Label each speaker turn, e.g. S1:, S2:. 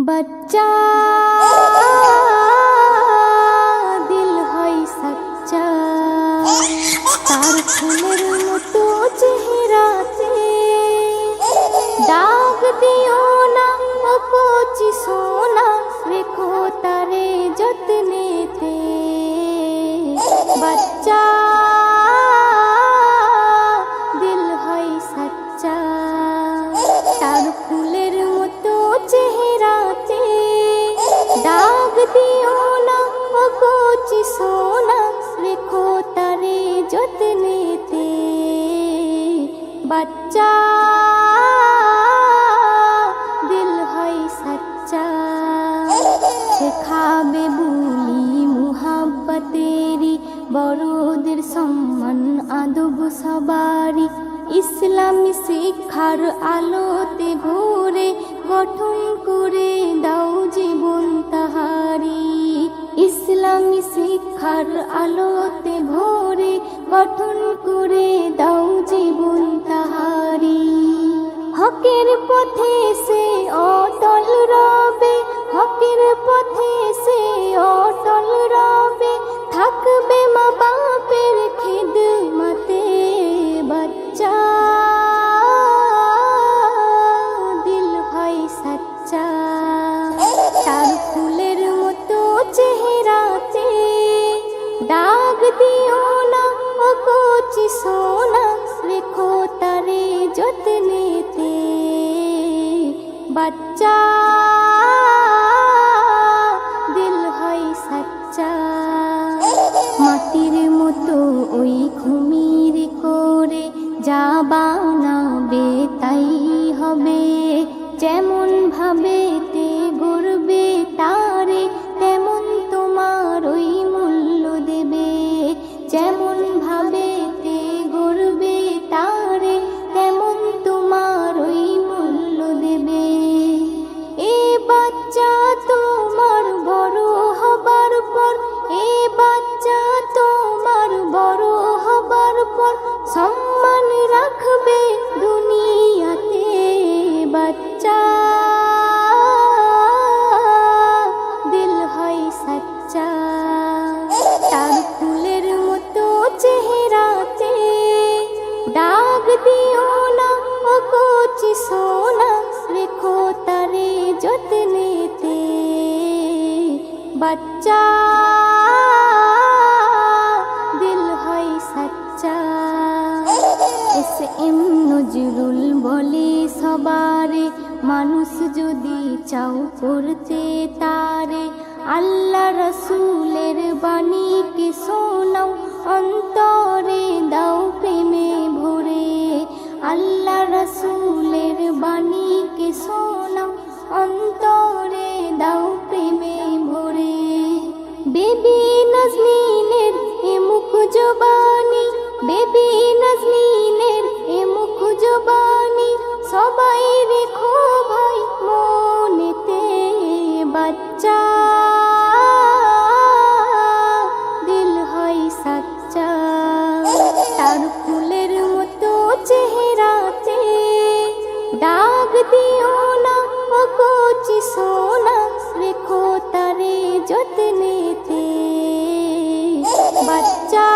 S1: बच्चा दिल है सच्चा तार फूलेर मतो चेहराते दाग दियो ना ओ कोची सोना रेखो तारे जतनेते बच्चा दिल है सच्चा तार फूलेर मतो चेहराते दाग दियो ना ओ कोची सोना रेखो तारे जतनेते बच्चा दिल है सच्चा शेखाबे বুলি मुहाब्बतेरी बड़ोदेर सम्मान आदब सबारी इस्लामी शिक्षार आलोते भरे गठन करे दाओ जीवन ताहारी इस्लामी शिक्षार आलोते भरे गठन करे दाओ जीवन ताहारी हकेर पथे से अटल रबे हकेर पथे से अटल रबे थाकबे मा बापेर खिदमते बच्चा दिल है सच्चा तार फूलेर मतो चेहराते दाग दियो ना ओ कोची सोना रेखो तारे जतनेते बच्चा दिल है सच्चा माटिर मतो ओई घुमिर करे जा बानाबे ताई हबे जेमन भावेते गड़बे तारे तेमन तोमार ओई मूल्य देबे जेमन भावेते गड़बे तारे तेमन तोमार ओई मूल्य देबे ए बच्चा तोमार बड़ हबार पर ए बच्चा तोमार बड़ हबार पर सम्मान राखबे दुनियाते बच्चा दिल है सच्चा तार फूलेर मतो चेहराते दाग दियो ना ओ कोची सोना रेखो तारे जतनेते बच्चा दिल है सच्चा एस एम नजरुल बोले सबारे मानुष जदि चाও করতে तारे আল্লাহ রসুলের বাণীকে শোনাও অন্তরে দাও প্রেমে ভরে আল্লাহ রসুলের বাণীকে শোনাও অন্তরে দাও প্রেমে ভরে বেবি নাজনীনের এ মুখ জবানি বেবি নাজনীনের এ মুখ জবানি সবাই রেখো ভাই মনেতে बच्चा दिल है सच्चा तार फूलेर मतो चेहराते दाग दियो ना ओ कोची सोना रेखो तारे जतनेते बच्चा